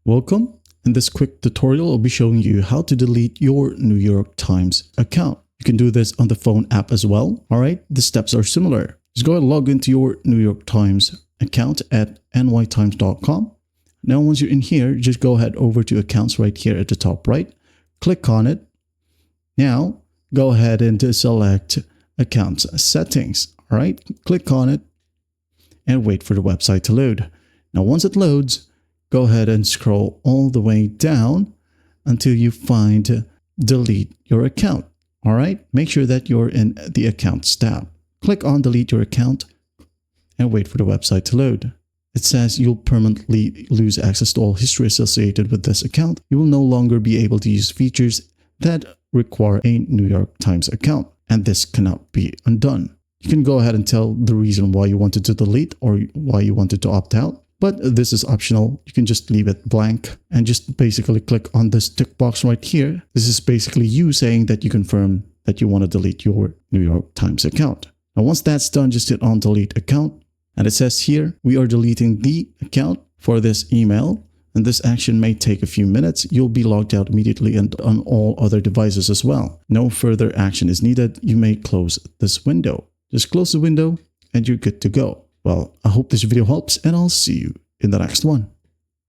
Welcome. In this quick tutorial, I'll be showing you how to delete your New York Times account. You can do this on the phone app as well. All right, the steps are similar. Just go and log into your New York Times account at nytimes.com. Now, once you're in here, just go ahead over to accounts right here at the top right. Click on it. Now, go ahead and select accounts settings. All right, click on it and wait for the website to load. Now, once it loads, go ahead and scroll all the way down until you find delete your account. All right, make sure that you're in the accounts tab. Click on delete your account and wait for the website to load. It says you'll permanently lose access to all history associated with this account. You will no longer be able to use features that require a New York Times account, and this cannot be undone. You can go ahead and tell the reason why you wanted to delete or why you wanted to opt out. But this is optional. You can just leave it blank and just basically click on this tick box right here. This is basically you saying that you confirm that you want to delete your New York Times account. Now, once that's done, just hit on delete account. And it says here, we are deleting the account for this email. And this action may take a few minutes. You'll be logged out immediately and on all other devices as well. No further action is needed. You may close this window. Just close the window and you're good to go. Well, I hope this video helps and I'll see you in the next one.